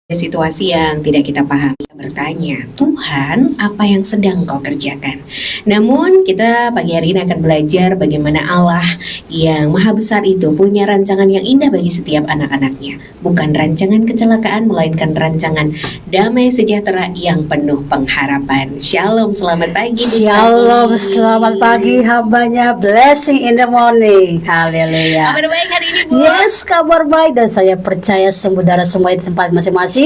Situasi yang tidak kita pahami, bertanya, Tuhan, apa yang sedang kau kerjakan? Namun kita pagi hari ini akan belajar bagaimana Allah yang maha besar itu punya rancangan yang indah bagi setiap anak-anaknya. Bukan rancangan kecelakaan, melainkan rancangan damai sejahtera yang penuh pengharapan. Shalom, selamat pagi. Shalom, selamat pagi hambanya, blessing in the morning. Haleluya. Kabar baik hari ini, Bu? Yes, kabar baik, dan saya percaya saudara semua di tempat masing-masing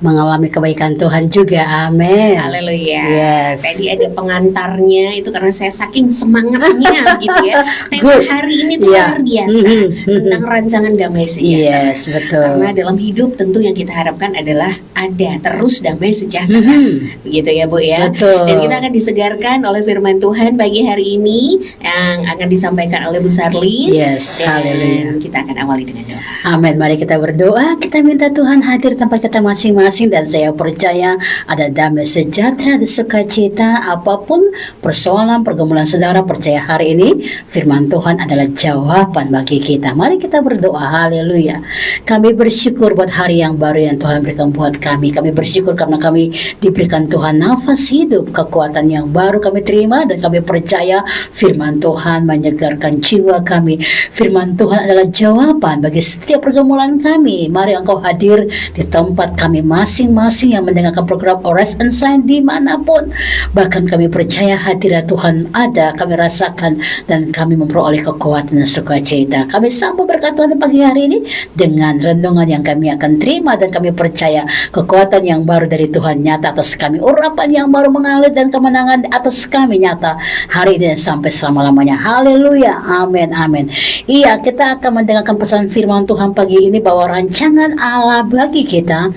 mengalami kebaikan Tuhan juga. Amin. Haleluya. Yes. Tadi ada pengantarnya itu karena saya saking semangatnya gitu ya. Tema hari ini tuh luar biasa tentang rancangan damai sejahtera. Yes, betul. Karena dalam hidup tentu yang kita harapkan adalah ada terus damai sejahtera. Begitu ya, Bu ya. Betul. Dan kita akan disegarkan oleh firman Tuhan pagi hari ini yang akan disampaikan oleh Bu Sarlin. Yes, haleluya. Kita akan awali dengan doa. Amin. Mari kita berdoa. Kita minta Tuhan hadir tempat kita masing-masing, dan saya percaya ada damai sejahtera di sukacita apapun persoalan pergumulan saudara. Percaya hari ini firman Tuhan adalah jawaban bagi kita. Mari kita berdoa. Haleluya. Kami bersyukur buat hari yang baru yang Tuhan berikan buat kami. Kami bersyukur karena kami diberikan Tuhan nafas hidup, kekuatan yang baru kami terima, dan kami percaya firman Tuhan menyegarkan jiwa kami. Firman Tuhan adalah jawaban bagi setiap pergumulan kami. Mari Engkau hadir di tempat kami masing-masing yang mendengarkan program Ores and Sign dimanapun. Bahkan kami percaya hadirat Tuhan ada, kami rasakan, dan kami memperoleh kekuatan dan sukacita. Kami sambut berkat Tuhan pagi hari ini dengan renungan yang kami akan terima, dan kami percaya kekuatan yang baru dari Tuhan nyata atas kami, urapan yang baru mengalir, dan kemenangan atas kami nyata hari ini dan sampai selama-lamanya. Haleluya. Amin, amin. Iya, kita akan mendengarkan pesan firman Tuhan pagi ini bahwa rancangan Allah bagi kita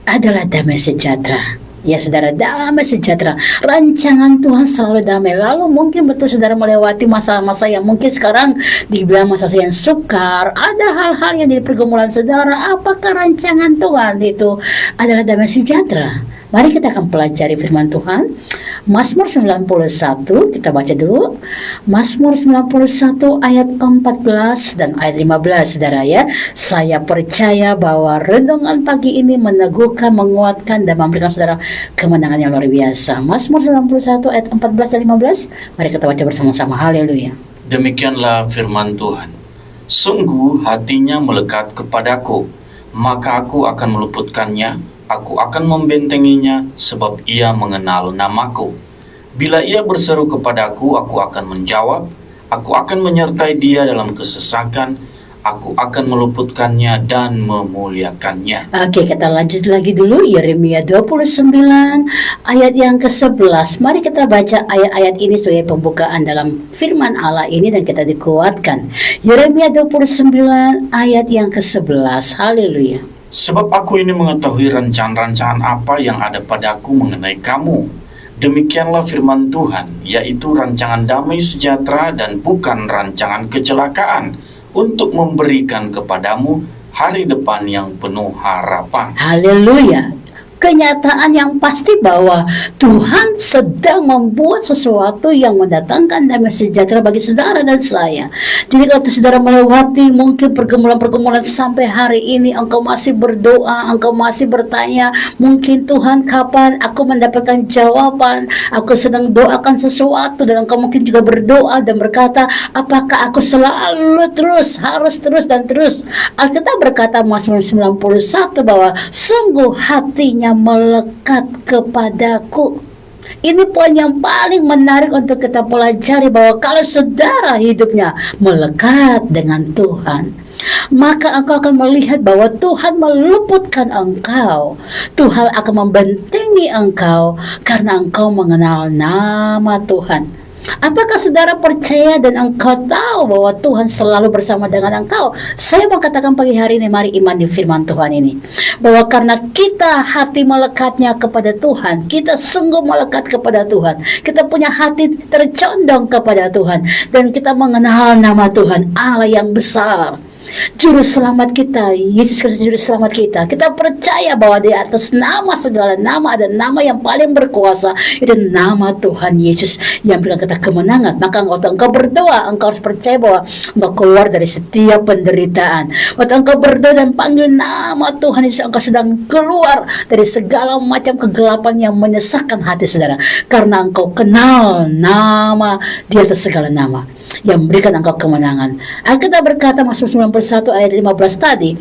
adalah damai sejahtera. Ya saudara, damai sejahtera. Rancangan Tuhan selalu damai. Lalu mungkin betul saudara melewati masa-masa yang mungkin sekarang dibilang masa yang sukar. Ada hal-hal yang jadi pergumulan saudara. Apakah rancangan Tuhan itu adalah damai sejahtera? Mari kita akan pelajari firman Tuhan. Mazmur 91, kita baca dulu. Mazmur 91 ayat 14 dan ayat 15, saudara ya. Saya percaya bahwa renungan pagi ini meneguhkan, menguatkan, dan memberikan saudara kemenangan yang luar biasa. Mazmur 91 ayat 14 dan 15. Mari kita baca bersama-sama. Haleluya. Demikianlah firman Tuhan. Sungguh hatinya melekat kepadaku, maka aku akan meluputkannya. Aku akan membentenginya, sebab ia mengenal namaku. Bila ia berseru kepadaku, aku akan menjawab. Aku akan menyertai dia dalam kesesakan. Aku akan meluputkannya dan memuliakannya. Oke, kita lanjut lagi dulu. Yeremia 29 ayat yang ke-11. Mari kita baca ayat-ayat ini sebagai pembukaan dalam firman Allah ini, dan kita dikuatkan. Yeremia 29 ayat yang ke-11. Haleluya. Sebab aku ini mengetahui rancangan-rancangan apa yang ada padaku mengenai kamu. Demikianlah firman Tuhan, yaitu rancangan damai sejahtera dan bukan rancangan kecelakaan, untuk memberikan kepadamu hari depan yang penuh harapan. Haleluya. Kenyataan yang pasti bahwa Tuhan sedang membuat sesuatu yang mendatangkan damai sejahtera bagi saudara dan saya. Jadi kalau saudara melewati mungkin pergumulan-pergumulan sampai hari ini, engkau masih berdoa, engkau masih bertanya, mungkin Tuhan kapan aku mendapatkan jawaban? Aku sedang doakan sesuatu, dan engkau mungkin juga berdoa dan berkata, apakah aku selalu harus terus dan terus? Alkitab berkata Mazmur 91 bahwa sungguh hatinya melekat kepadaku. Ini poin yang paling menarik untuk kita pelajari, bahwa kalau saudara hidupnya melekat dengan Tuhan, maka engkau akan melihat bahwa Tuhan meluputkan engkau. Tuhan akan membentengi engkau karena engkau mengenal nama Tuhan. Apakah saudara percaya dan engkau tahu bahwa Tuhan selalu bersama dengan engkau? Saya mau katakan pagi hari ini, mari iman di firman Tuhan ini, bahwa karena kita hati melekatnya kepada Tuhan, kita sungguh melekat kepada Tuhan, kita punya hati tercondong kepada Tuhan, dan kita mengenal nama Tuhan Allah yang besar. Juru selamat kita, Yesus Kristus juru selamat kita. Kita percaya bahwa di atas nama segala nama ada nama yang paling berkuasa, itu nama Tuhan Yesus yang berikan kita kemenangan. Maka waktu engkau berdoa, engkau harus percaya bahwa engkau keluar dari setiap penderitaan. Waktu engkau berdoa dan panggil nama Tuhan Yesus, engkau sedang keluar dari segala macam kegelapan yang menyesakkan hati saudara, karena engkau kenal nama di atas segala nama yang memberikan engkau kemenangan. Alkitab berkata Mazmur 91 ayat 15 tadi,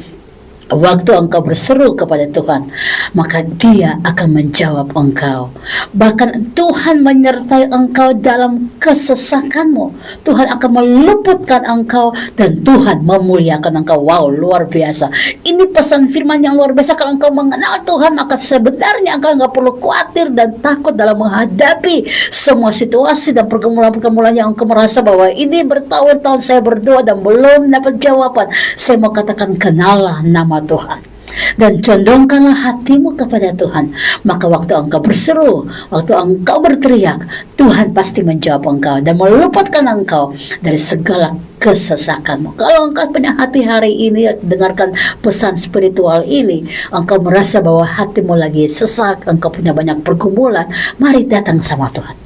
waktu engkau berseru kepada Tuhan, maka Dia akan menjawab engkau. Bahkan Tuhan menyertai engkau dalam kesesakanmu. Tuhan akan meluputkan engkau dan Tuhan memuliakan engkau. Wow, luar biasa. Ini pesan firman yang luar biasa. Kalau engkau mengenal Tuhan, maka sebenarnya engkau nggak perlu khawatir dan takut dalam menghadapi semua situasi dan pergumulan-pergumulan yang engkau merasa bahwa ini bertahun-tahun saya berdoa dan belum dapat jawaban. Saya mau katakan, kenallah nama Tuhan dan condongkanlah hatimu kepada Tuhan. Maka waktu engkau berseru, waktu engkau berteriak, Tuhan pasti menjawab engkau dan meluputkan engkau dari segala kesesakanmu. Kalau engkau punya hati hari ini, dengarkan pesan spiritual ini, engkau merasa bahwa hatimu lagi sesak, engkau punya banyak pergumulan, mari datang sama Tuhan,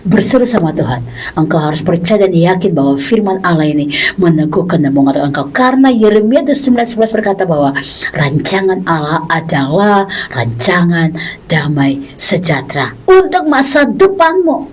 berseru sama Tuhan. Engkau harus percaya dan yakin bahwa firman Allah ini meneguhkan dan mengatakan engkau. Karena Yeremia 9:11 berkata bahwa rancangan Allah adalah rancangan damai sejahtera untuk masa depanmu.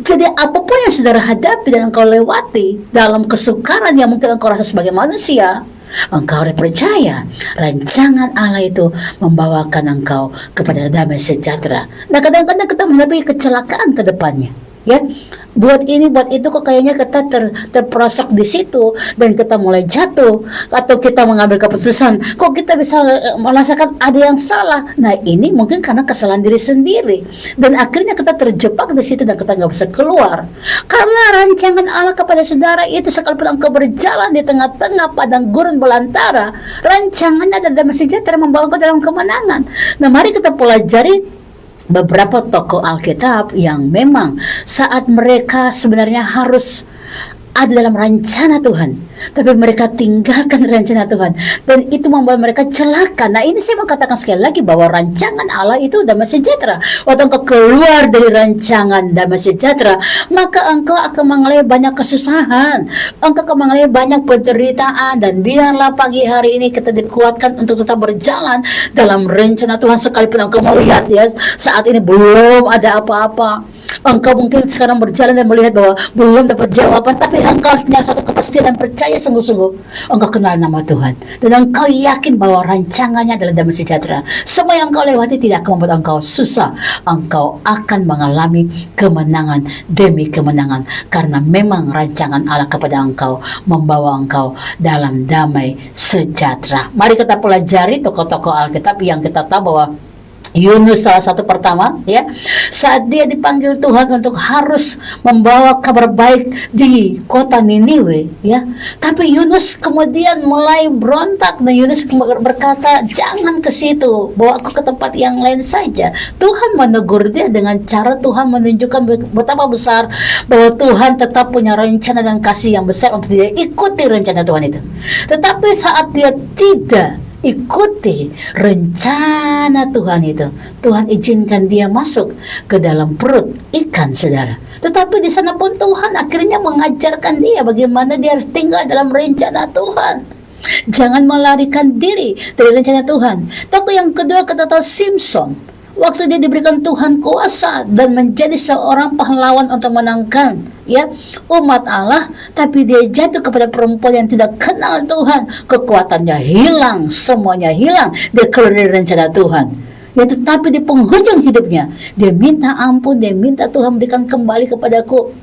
Jadi apapun yang saudara hadapi dan engkau lewati dalam kesukaran yang mungkin engkau rasa sebagai manusia, engkau harus percaya rancangan Allah itu membawakan engkau kepada damai sejahtera. Nah, kadang-kadang kita menghadapi kecelakaan ke depannya, ya. Buat ini, buat itu, kok kayaknya kita terperosok di situ dan kita mulai jatuh, atau kita mengambil keputusan, kok kita bisa merasakan ada yang salah. Nah, ini mungkin karena kesalahan diri sendiri dan akhirnya kita terjebak di situ dan kita nggak bisa keluar. Karena rancangan Allah kepada saudara itu, sekalipun engkau berjalan di tengah-tengah padang gurun belantara, rancangannya adalah damai sejahtera membawa engkau dalam kemenangan. Nah, mari kita pelajari beberapa tokoh Alkitab yang memang saat mereka sebenarnya harus ada dalam rencana Tuhan, tapi mereka tinggalkan rencana Tuhan dan itu membuat mereka celaka. Nah, ini saya mau katakan sekali lagi bahwa rancangan Allah itu damai sejahtera. Waktu engkau keluar dari rancangan damai sejahtera, maka engkau akan mengalami banyak kesusahan, engkau akan mengalami banyak penderitaan. Dan biarlah pagi hari ini kita dikuatkan untuk tetap berjalan dalam rencana Tuhan, sekalipun engkau melihat ya saat ini belum ada apa-apa. Engkau mungkin sekarang berjalan dan melihat bahwa belum dapat jawaban, tapi engkau harus punya satu kepastian dan percaya sungguh-sungguh engkau kenal nama Tuhan dan engkau yakin bahwa rancangannya adalah damai sejahtera. Semua yang engkau lewati tidak akan membuat engkau susah. Engkau akan mengalami kemenangan demi kemenangan, karena memang rancangan Allah kepada engkau membawa engkau dalam damai sejahtera. Mari kita pelajari tokoh-tokoh Alkitab yang kita tahu bahwa Yunus salah satu pertama, ya, saat dia dipanggil Tuhan untuk harus membawa kabar baik di kota Niniwe, ya, tapi Yunus kemudian mulai berontak dan Yunus berkata, jangan ke situ, bawa aku ke tempat yang lain saja. Tuhan menegur dia dengan cara Tuhan menunjukkan betapa besar bahwa Tuhan tetap punya rencana dan kasih yang besar untuk dia ikuti rencana Tuhan itu. Tetapi saat dia tidak ikuti rencana Tuhan itu, Tuhan izinkan dia masuk ke dalam perut ikan, saudara. Tetapi di sana pun Tuhan akhirnya mengajarkan dia bagaimana dia harus tinggal dalam rencana Tuhan. Jangan melarikan diri dari rencana Tuhan. Tokoh yang kedua kita tahu Simpson. Waktu dia diberikan Tuhan kuasa dan menjadi seorang pahlawan untuk menangkan, ya, umat Allah, tapi dia jatuh kepada perempuan yang tidak kenal Tuhan. Kekuatannya hilang, semuanya hilang. Dia keluar dari rencana Tuhan. Ya, tetapi di penghujung hidupnya dia minta ampun, dia minta Tuhan berikan kembali kepadaku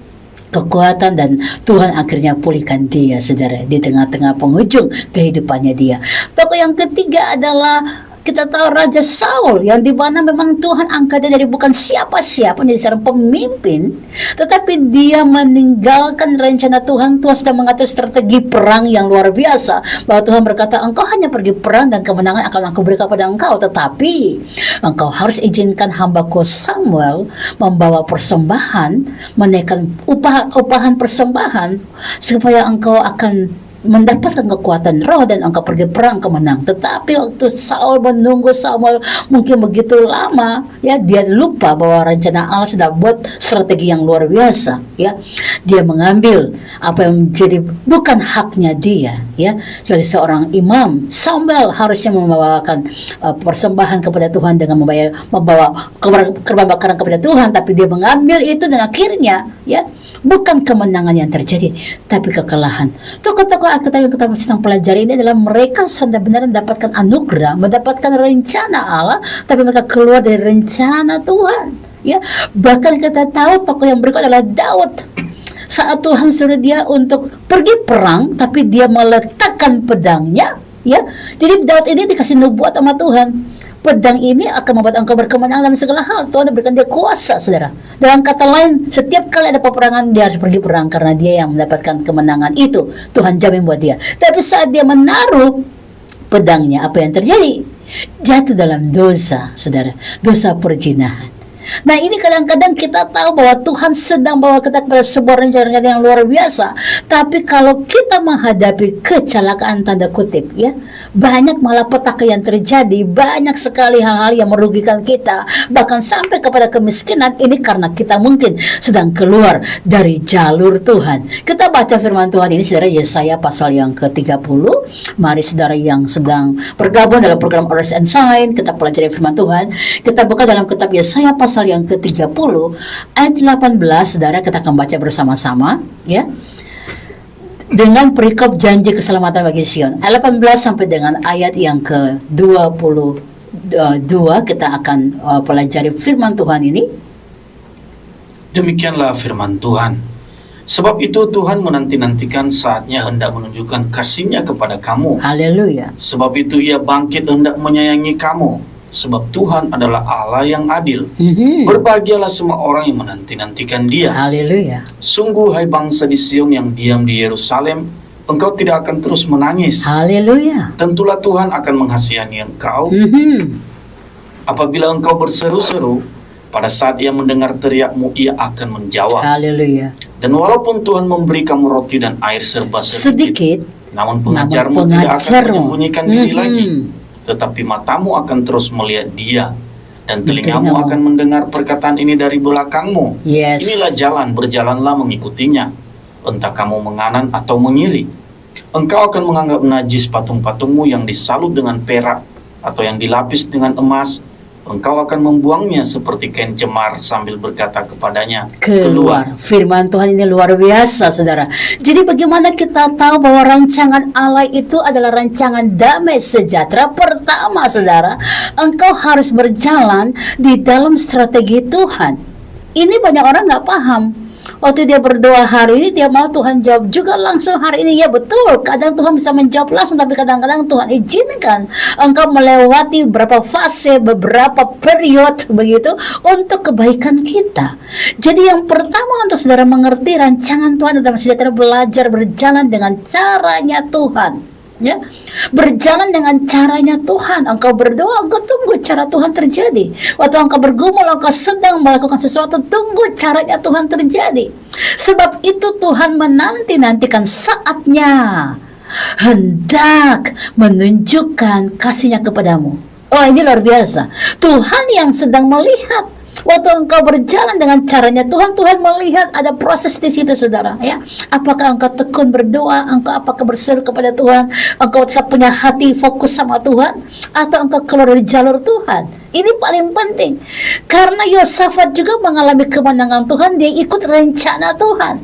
kekuatan, dan Tuhan akhirnya pulihkan dia, saudara, di tengah-tengah penghujung kehidupannya dia. Tokoh yang ketiga adalah kita tahu Raja Saul, yang dimana memang Tuhan angkatnya dari bukan siapa-siapa menjadi seorang pemimpin, tetapi dia meninggalkan rencana Tuhan. Tuhan sudah mengatur strategi perang yang luar biasa, bahwa Tuhan berkata, engkau hanya pergi perang dan kemenangan akan aku berikan kepada engkau, tetapi engkau harus izinkan hambaku Samuel membawa persembahan, menaikkan upahan persembahan, supaya engkau akan mendapatkan kekuatan roh dan engkau pergi perang kemenang. Tetapi waktu Saul menunggu Samuel mungkin begitu lama, ya, dia lupa bahwa rencana Allah sudah buat strategi yang luar biasa, ya. Dia mengambil apa yang menjadi bukan haknya dia, ya. Sebagai seorang imam, Samuel harusnya membawakan persembahan kepada Tuhan dengan membawa korban bakaran kepada Tuhan, tapi dia mengambil itu dan akhirnya, ya, bukan kemenangan yang terjadi, tapi kekalahan. Tokoh-tokoh Alkitab yang kita sedang pelajari ini adalah mereka sebenarnya mendapatkan anugerah, mendapatkan rencana Allah, tapi mereka keluar dari rencana Tuhan. Ya, bahkan kita tahu tokoh yang berikut adalah Daud. Saat Tuhan suruh dia untuk pergi perang, tapi dia meletakkan pedangnya. Ya, jadi Daud ini dikasih nubuat sama Tuhan. Pedang ini akan membuat engkau berkemenangan dalam segala hal. Tuhan berikan dia kuasa, saudara. Dalam kata lain, setiap kali ada peperangan, dia harus pergi perang karena dia yang mendapatkan kemenangan itu. Tuhan jamin buat dia. Tapi saat dia menaruh pedangnya, apa yang terjadi? Jatuh dalam dosa, saudara. Dosa perzinahan. Nah, ini kadang-kadang kita tahu bahwa Tuhan sedang bawa kita kepada sebuah rencana yang luar biasa. Tapi kalau kita menghadapi kecelakaan tanda kutip, ya, banyak malapetaka yang terjadi, banyak sekali hal-hal yang merugikan kita, bahkan sampai kepada kemiskinan. Ini karena kita mungkin sedang keluar dari jalur Tuhan. Kita baca firman Tuhan ini, saudara, Yesaya pasal yang ke-30. Mari saudara yang sedang bergabung dalam program Oris and Sign, kita pelajari firman Tuhan. Kita buka dalam kitab Yesaya pasal yang ke-30 ayat 18, saudara, kita akan baca bersama-sama, ya. Dengan perikop janji keselamatan bagi Sion. Ayat 18 sampai dengan ayat yang ke-22 kita akan pelajari firman Tuhan ini. Demikianlah firman Tuhan. Sebab itu Tuhan menanti-nantikan saatnya hendak menunjukkan kasih-Nya kepada kamu. Haleluya. Sebab itu Ia bangkit hendak menyayangi kamu. Sebab Tuhan adalah Allah yang adil. Berbahagialah semua orang yang menanti-nantikan Dia. Haleluya. Sungguh, hai bangsa di Sion yang diam di Yerusalem, engkau tidak akan terus menangis. Haleluya. Tentulah Tuhan akan menghasihani engkau. Apabila engkau berseru-seru, pada saat Ia mendengar teriakmu, Ia akan menjawab. Haleluya. Dan walaupun Tuhan memberi kamu roti dan air serba sedikit, namun pengajarmu tidak akan menyembunyikan diri lagi. Tetapi matamu akan terus melihat Dia, dan telingamu akan mendengar perkataan ini dari belakangmu. Yes. Inilah jalan, berjalanlah mengikutinya. Entah kamu menganan atau mengiri. Engkau akan menganggap najis patung-patungmu yang disalut dengan perak atau yang dilapis dengan emas. Engkau akan membuangnya seperti kain cemar sambil berkata kepadanya, keluar. Firman Tuhan ini luar biasa, saudara. Jadi bagaimana kita tahu bahwa rancangan Allah itu adalah rancangan damai sejahtera? Pertama, saudara, engkau harus berjalan di dalam strategi Tuhan. Ini banyak orang nggak paham. Waktu dia berdoa hari ini, dia mau Tuhan jawab juga langsung hari ini. Ya betul, kadang Tuhan bisa menjawab langsung, tapi kadang-kadang Tuhan izinkan engkau melewati beberapa fase, beberapa period begitu untuk kebaikan kita. Jadi yang pertama untuk saudara mengerti rancangan Tuhan adalah saudara belajar berjalan dengan caranya Tuhan. Ya, berjalan dengan caranya Tuhan. Engkau berdoa, engkau tunggu cara Tuhan terjadi. Waktu engkau bergumul, engkau sedang melakukan sesuatu, tunggu caranya Tuhan terjadi. Sebab itu Tuhan menanti-nantikan saatnya hendak menunjukkan kasih-Nya kepadamu. Oh, ini luar biasa. Tuhan yang sedang melihat. Waktu engkau berjalan dengan caranya Tuhan, Tuhan melihat ada proses di situ, saudara. Ya, apakah engkau tekun berdoa, engkau apakah berseru kepada Tuhan, engkau tetap punya hati fokus sama Tuhan, atau engkau keluar dari jalur Tuhan? Ini paling penting. Karena Yosafat juga mengalami kemenangan Tuhan, dia ikut rencana Tuhan.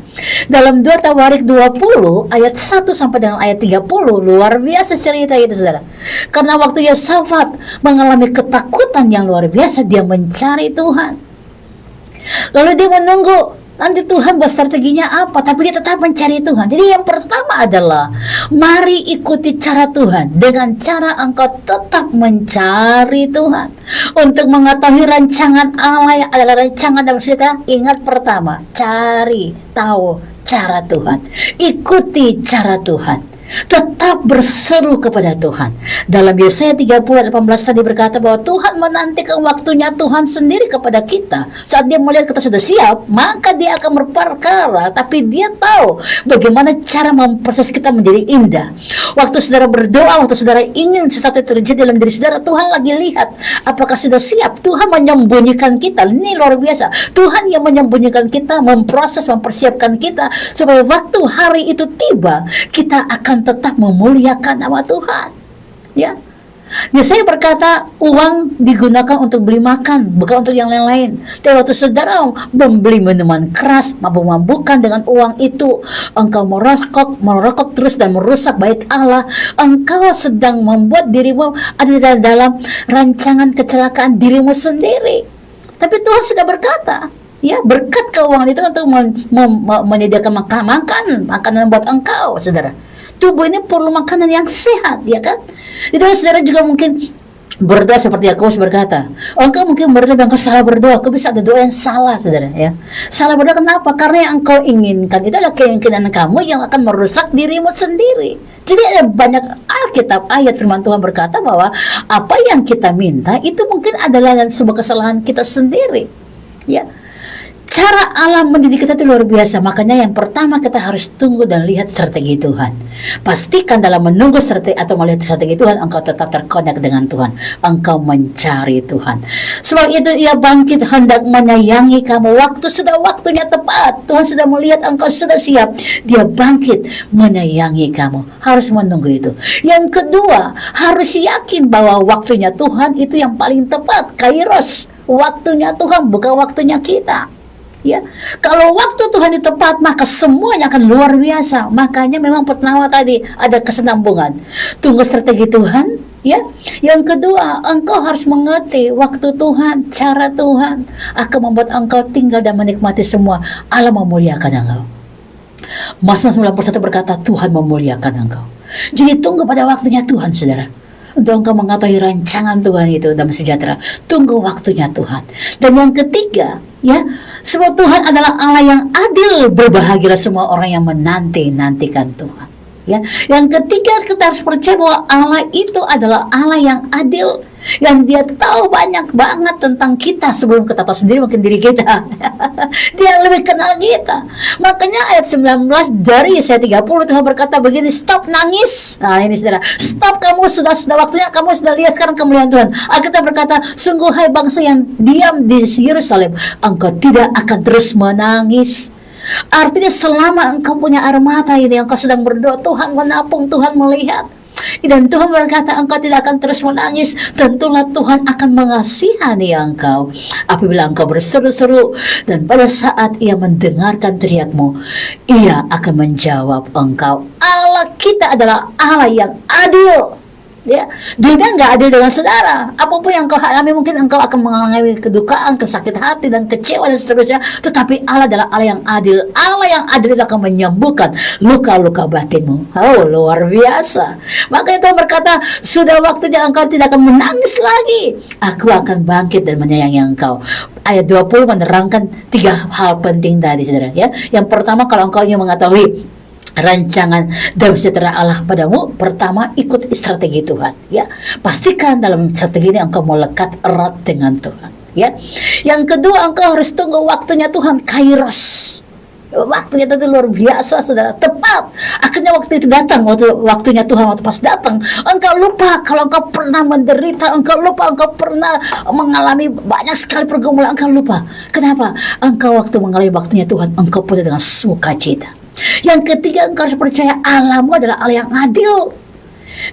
Dalam 2 Tawarik 20 ayat 1 sampai dengan ayat 30, luar biasa cerita itu, saudara. Karena waktu Yosafat mengalami ketakutan yang luar biasa, dia mencari Tuhan. Lalu dia menunggu nanti Tuhan buat strateginya apa, tapi dia tetap mencari Tuhan. Jadi yang pertama adalah mari ikuti cara Tuhan dengan cara engkau tetap mencari Tuhan. Untuk mengetahui rancangan Allah yang adalah rancangan dalam sejarah, ingat pertama, cari tahu cara Tuhan, ikuti cara Tuhan. Tetap berseru kepada Tuhan. Dalam Yesaya 30:18 tadi berkata bahwa Tuhan menantikan waktunya Tuhan sendiri kepada kita. Saat dia melihat kita sudah siap, maka dia akan berperkara, tapi dia tahu bagaimana cara memproses kita menjadi indah. Waktu saudara berdoa, waktu saudara ingin sesuatu terjadi dalam diri saudara, Tuhan lagi lihat apakah sudah siap. Tuhan menyembunyikan kita. Ini luar biasa. Tuhan yang menyembunyikan kita, memproses, mempersiapkan kita supaya waktu hari itu tiba, kita akan tetap memuliakan nama Tuhan. Ya. Saya berkata uang digunakan untuk beli makan, bukan untuk yang lain-lain. Tapi waktu saudara membeli minuman keras, mabuk-mabukan dengan uang itu, engkau merokok terus dan merusak bait Allah. Engkau sedang membuat dirimu ada dalam rancangan kecelakaan dirimu sendiri. Tapi Tuhan sudah berkata, ya, berkat keuangan itu untuk menyediakan makanan buat engkau, saudara. Tubuh ini perlu makanan yang sehat, ya kan? Jadi saudara juga mungkin berdoa seperti Yakobus berkata, engkau mungkin berdoa dan engkau salah berdoa. Kau bisa ada doa yang salah, saudara, ya. Salah berdoa kenapa? Karena yang engkau inginkan itu adalah keinginan kamu yang akan merusak dirimu sendiri. Jadi ada banyak Alkitab ayat firman Tuhan berkata bahwa apa yang kita minta itu mungkin adalah sebuah kesalahan kita sendiri, ya. Cara Allah mendidik kita itu luar biasa. Makanya yang pertama kita harus tunggu dan lihat strategi Tuhan. Pastikan dalam menunggu strategi atau melihat strategi Tuhan, engkau tetap terkonek dengan Tuhan. Engkau mencari Tuhan. Sebab itu ia bangkit hendak menyayangi kamu. Waktunya tepat. Tuhan sudah melihat engkau sudah siap. Dia bangkit menyayangi kamu. Harus menunggu itu. Yang kedua, harus yakin bahwa waktunya Tuhan itu yang paling tepat. Kairos. Waktunya Tuhan, bukan waktunya kita. Ya, kalau waktu Tuhan itu tepat, maka semuanya akan luar biasa. Makanya memang pertama tadi ada kesinambungan. Tunggu strategi Tuhan, ya. Yang kedua, engkau harus mengerti waktu Tuhan, cara Tuhan akan membuat engkau tinggal dan menikmati semua. Allah memuliakan engkau. Mazmur 91 berkata, Tuhan memuliakan engkau. Jadi tunggu pada waktunya Tuhan, saudara. Untuk engkau mengetahui rancangan Tuhan itu damai sejahtera. Tunggu waktunya Tuhan. Dan yang ketiga, ya, sebab Tuhan adalah Allah yang adil. Berbahagialah semua orang yang menanti-nantikan Tuhan. Ya, yang ketiga kita harus percaya bahwa Allah itu adalah Allah yang adil, yang dia tahu banyak banget tentang kita sebelum kita tahu sendiri mungkin diri kita. Dia yang lebih kenal kita. Makanya ayat 19 dari Yesaya 30 Tuhan berkata begini, stop nangis. Nah ini saudara, stop, kamu sudah waktunya, kamu sudah lihat sekarang kemuliaan Tuhan. Alkitab berkata, sungguh hai bangsa yang diam di Yerusalem, engkau tidak akan terus menangis. Artinya selama engkau punya air mata ini, engkau sedang berdoa, Tuhan menapung, Tuhan melihat. Dan Tuhan berkata engkau tidak akan terus menangis. Tentulah Tuhan akan mengasihani engkau apabila engkau berseru-seru. Dan pada saat ia mendengarkan teriakmu, ia akan menjawab engkau. Allah kita adalah Allah yang adil. Ya, dia nggak adil dengan saudara. Apapun yang kau alami, mungkin engkau akan mengalami kedukaan, kesakit hati dan kecewa dan seterusnya. Tetapi Allah adalah Allah yang adil. Allah yang adil itu akan menyembuhkan luka-luka batinmu. Oh, luar biasa. Makanya Tuhan berkata, sudah waktunya engkau tidak akan menangis lagi. Aku akan bangkit dan menyayangi engkau. Ayat 20 menerangkan 3 hal penting tadi, saudara. Ya, yang pertama, kalau engkau ingin mengetahui rancangan damai sejahtera Allah padamu, pertama ikut strategi Tuhan, ya. Pastikan dalam strategi ini engkau melekat erat dengan Tuhan, ya. Yang kedua, engkau harus tunggu waktunya Tuhan, kairos. Waktunya itu luar biasa, saudara, tepat. Akhirnya waktu itu datang, waktunya Tuhan waktu pas datang, engkau lupa kalau engkau pernah menderita, engkau lupa engkau pernah mengalami banyak sekali pergumulan, engkau lupa. Kenapa? Engkau waktu mengalami waktunya Tuhan, engkau punya dengan sukacita. Yang ketiga, engkau harus percaya Allahmu adalah Allah yang adil.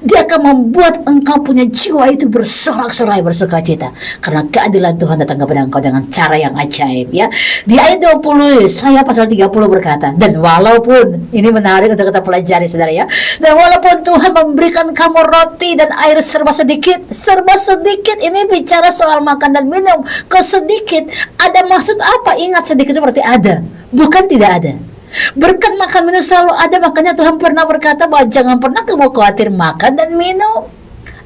Dia akan membuat engkau punya jiwa itu bersorak-sorai, bersukacita, karena keadilan Tuhan datang kepada engkau dengan cara yang ajaib, ya. Di ayat 20 saya pasal 30 berkata, dan walaupun, ini menarik untuk kita pelajari, saudara, ya. Dan walaupun Tuhan memberikan kamu roti dan air serba sedikit ini bicara soal makan dan minum. Kau sedikit, ada maksud apa? Ingat, sedikit itu berarti ada, bukan tidak ada. Berkat makan minum selalu ada. Makanya Tuhan pernah berkata bahwa jangan pernah kamu khawatir makan dan minum.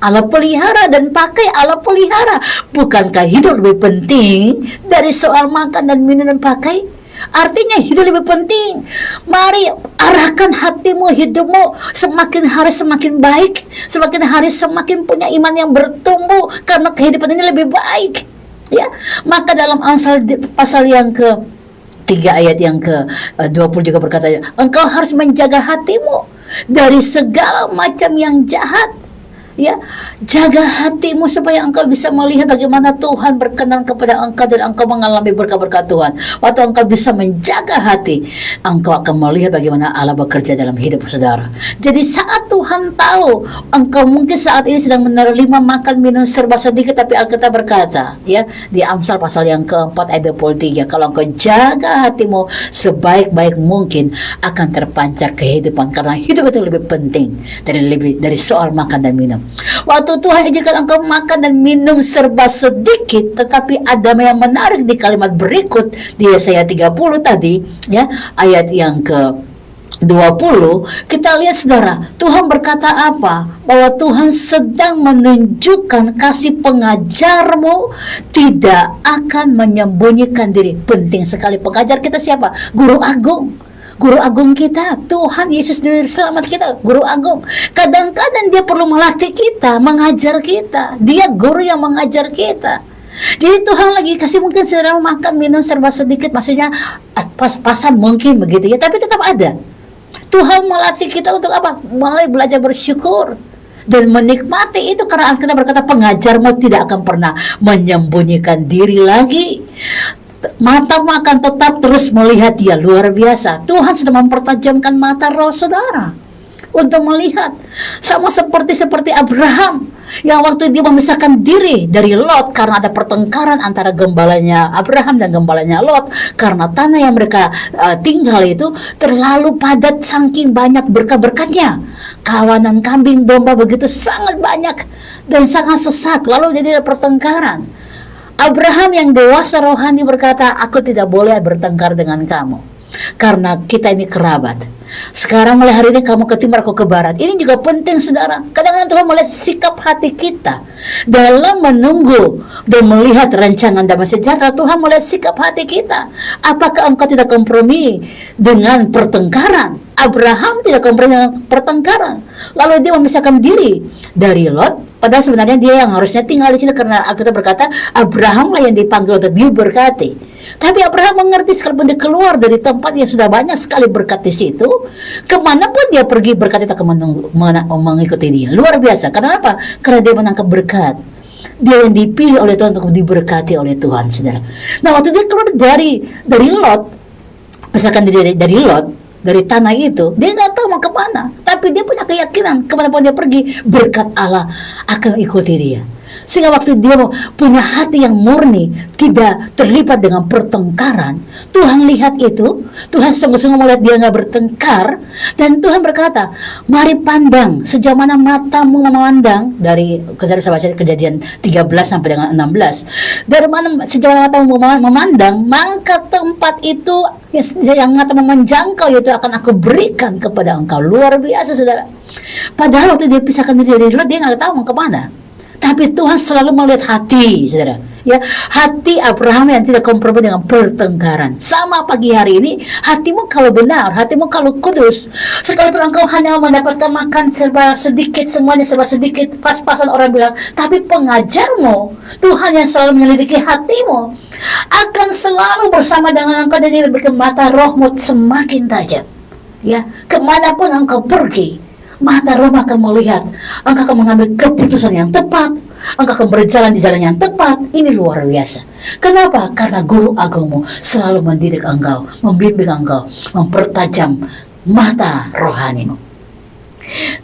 Allah pelihara dan pakai, Allah pelihara. Bukankah hidup lebih penting dari soal makan dan minum dan pakai? Artinya hidup lebih penting. Mari arahkan hatimu, hidupmu semakin hari semakin baik, semakin hari semakin punya iman yang bertumbuh karena kehidupan ini lebih baik. Ya, maka dalam Amsal pasal yang ke 3 ayat yang ke 20 juga berkata, engkau harus menjaga hatimu dari segala macam yang jahat. Ya, jaga hatimu supaya engkau bisa melihat bagaimana Tuhan berkenan kepada engkau dan engkau mengalami berkat-berkat Tuhan. Waktu engkau bisa menjaga hati, engkau akan melihat bagaimana Allah bekerja dalam hidup saudara. Jadi saat Tuhan tahu engkau mungkin saat ini sedang menerima makan minum serba sedikit, tapi Alkitab berkata, ya, di Amsal pasal yang keempat ayat 23, kalau engkau jaga hatimu sebaik-baik mungkin akan terpancar kehidupan, karena hidup itu lebih penting dari soal makan dan minum. Waktu Tuhan izinkan engkau makan dan minum serba sedikit, tetapi ada yang menarik di kalimat berikut di Yesaya 30 tadi, ya, ayat yang ke 20, kita lihat saudara, Tuhan berkata apa? Bahwa Tuhan sedang menunjukkan kasih pengajarmu tidak akan menyembunyikan diri. Penting sekali. Pengajar kita siapa? Guru agung. Guru agung kita, Tuhan Yesus Juru Selamat kita, guru agung. Kadang-kadang dia perlu melatih kita, mengajar kita. Dia guru yang mengajar kita. Jadi Tuhan lagi kasih mungkin saudara makan minum serba sedikit, maksudnya pas-pasan mungkin begitu ya, tapi tetap ada. Tuhan melatih kita untuk apa? Mulai belajar bersyukur dan menikmati itu, karena Alkitab berkata pengajarmu tidak akan pernah menyembunyikan diri lagi. Matamu akan tetap terus melihat dia. Luar biasa. Tuhan sedang mempertajamkan mata roh saudara untuk melihat. Sama seperti Abraham yang waktu dia memisahkan diri dari Lot karena ada pertengkaran antara gembalanya Abraham dan gembalanya Lot, karena tanah yang mereka tinggal itu terlalu padat saking banyak berkat-berkatnya. Kawanan kambing domba begitu sangat banyak dan sangat sesak, lalu jadi ada pertengkaran. Abraham yang dewasa rohani berkata, aku tidak boleh bertengkar dengan kamu karena kita ini kerabat. Sekarang mulai hari ini kamu ke timur, aku ke barat. Ini juga penting saudara. Kadang-kadang Tuhan melihat sikap hati kita dalam menunggu dan melihat rancangan damai sejahtera. Tuhan melihat sikap hati kita. Apakah engkau tidak kompromi dengan pertengkaran? Abraham tidak kompromi dengan pertengkaran. Lalu dia memisahkan diri dari Lot. Padahal sebenarnya dia yang harusnya tinggal di sini, karena Alkitab berkata Abraham lah yang dipanggil untuk diberkati. Tapi Abraham mengerti sekalipun dia keluar dari tempat yang sudah banyak sekali berkat di situ, kemanapun dia pergi berkat itu akan mengikuti dia. Luar biasa. Kenapa? Karena dia menangkap berkat. Dia yang dipilih oleh Tuhan untuk diberkati oleh Tuhan, saudara. Nah, waktu dia keluar dari Lot, misalkan dari Lot, dari tanah itu, dia nggak tahu mau kemana, tapi dia punya keyakinan kemanapun dia pergi, berkat Allah akan ikuti dia. Sehingga waktu dia punya hati yang murni, tidak terlibat dengan pertengkaran, Tuhan lihat itu, Tuhan sungguh-sungguh melihat dia nggak bertengkar, dan Tuhan berkata, mari pandang sejauh mana matamu memandang. Dari saya baca Kejadian 13 sampai dengan 16. Dari mana sejauh mana matamu memandang, maka tempat itu yang matamu menjangkau itu akan aku berikan kepada engkau. Luar biasa saudara. Padahal waktu dia pisahkan diri dari Lot, dia nggak tahu mau kemana. Tapi Tuhan selalu melihat hati, saudara. Ya, hati Abraham yang tidak kompromi dengan pertengkaran. Sama pagi hari ini, hatimu kalau benar, hatimu kalau kudus, sekalipun engkau hanya mendapatkan makan serba sedikit, semuanya serba sedikit, pas-pasan orang bilang, tapi pengajarmu, Tuhan yang selalu menyelidiki hatimu, akan selalu bersama dengan engkau, dan dia bikin mata rohmu semakin tajam. Ya, kemanapun engkau pergi, mata roh akan melihat, engkau akan mengambil keputusan yang tepat, engkau akan berjalan di jalan yang tepat. Ini luar biasa. Kenapa? Karena guru agungmu selalu mendidik engkau, membimbing engkau, mempertajam mata rohanimu.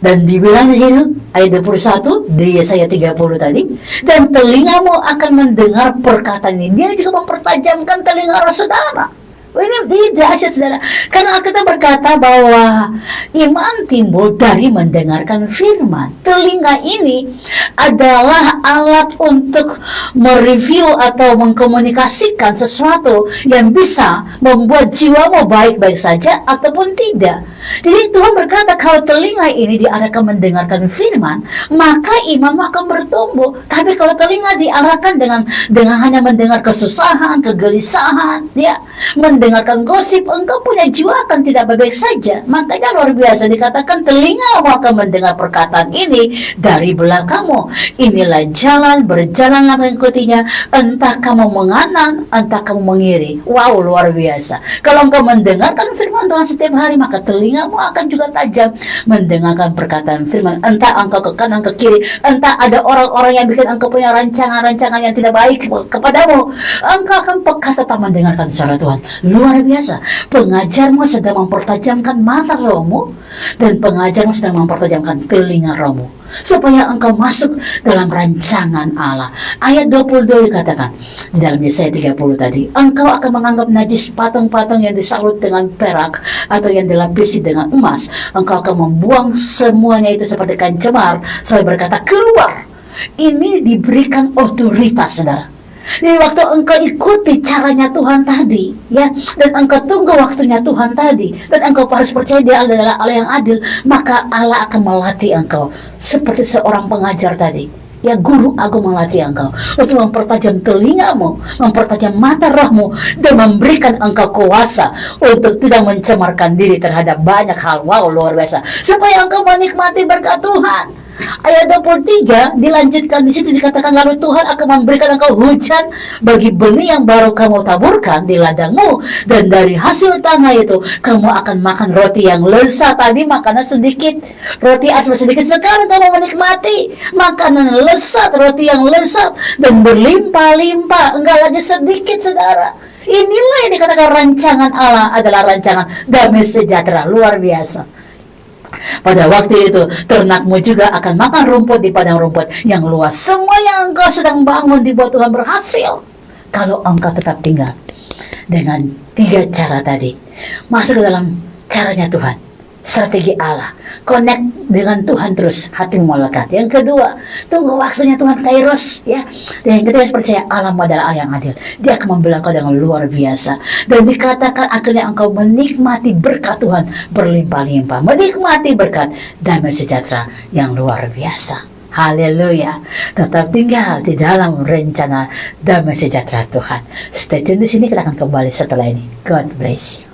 Dan dibilang di sini ayat 21 di Yesaya 30 tadi, dan telingamu akan mendengar perkataan ini. Dia juga mempertajamkan telinga roh saudara. Ini tidak asyik saudara, karena Alkitab berkata bahwa iman timbul dari mendengarkan firman. Telinga ini adalah alat untuk mereview atau mengkomunikasikan sesuatu yang bisa membuat jiwamu baik-baik saja ataupun tidak. Jadi Tuhan berkata kalau telinga ini diarahkan mendengarkan firman, maka imanmu akan bertumbuh. Tapi kalau telinga diarahkan dengan hanya mendengar kesusahan, kegelisahan, ya, mendengarkan gosip, engkau punya jiwa akan tidak baik saja. Makanya luar biasa dikatakan telingamu akan mendengar perkataan ini dari belakangmu. Inilah jalan, berjalanlah mengikutinya, entah kamu menganan, entah kamu mengiri. Wow, luar biasa. Kalau engkau mendengarkan firman Tuhan setiap hari, maka telingamu akan juga tajam mendengarkan perkataan firman. Entah engkau ke kanan, ke kiri, entah ada orang-orang yang bikin engkau punya rancangan-rancangan yang tidak baik kepadamu, engkau akan peka tetap mendengarkan suara Tuhan. Luar biasa. Pengajarmu sedang mempertajamkan mata rohmu, dan pengajarmu sedang mempertajamkan telinga rohmu, supaya engkau masuk dalam rancangan Allah. Ayat 22 dikatakan di dalam Yesaya 30 tadi, engkau akan menganggap najis patung-patung yang disalut dengan perak atau yang dilapisi dengan emas. Engkau akan membuang semuanya itu seperti kain cemar, sambil berkata, keluar. Ini diberikan otoritas, saudara. Jadi waktu engkau ikuti caranya Tuhan tadi, ya, dan engkau tunggu waktunya Tuhan tadi, dan engkau harus percaya Dia adalah Allah yang adil, maka Allah akan melatih engkau seperti seorang pengajar tadi. Ya, guru agung melatih engkau untuk mempertajam telingamu, mempertajam mata rohmu, dan memberikan engkau kuasa untuk tidak mencemarkan diri terhadap banyak hal. Wow, luar biasa. Supaya engkau menikmati berkat Tuhan. Ayat 23 dilanjutkan, di situ dikatakan, lalu Tuhan akan memberikan engkau hujan bagi benih yang baru kamu taburkan di ladangmu, dan dari hasil tanah itu kamu akan makan roti yang lezat. Tadi makanan sedikit, roti asma sedikit, sekarang kamu menikmati makanan lezat, roti yang lezat dan berlimpah-limpah, enggak lagi sedikit, saudara. Inilah yang dikatakan rancangan Allah adalah rancangan damai sejahtera. Luar biasa. Pada waktu itu ternakmu juga akan makan rumput di padang rumput yang luas. Semua yang engkau sedang bangun di bawah Tuhan berhasil kalau engkau tetap tinggal dengan 3 cara tadi. Masuk ke dalam caranya Tuhan, strategi Allah, connect dengan Tuhan terus, hatimu melekat. Yang kedua, tunggu waktunya Tuhan, kairos, ya. Dan yang ketiga, percaya Allah adalah Allah yang adil. Dia akan membela engkau dengan luar biasa. Dan dikatakan akhirnya engkau menikmati berkat Tuhan berlimpah-limpah, menikmati berkat damai sejahtera yang luar biasa. Haleluya. Tetap tinggal di dalam rencana damai sejahtera Tuhan. Stay tune di sini, kita akan kembali setelah ini. God bless you.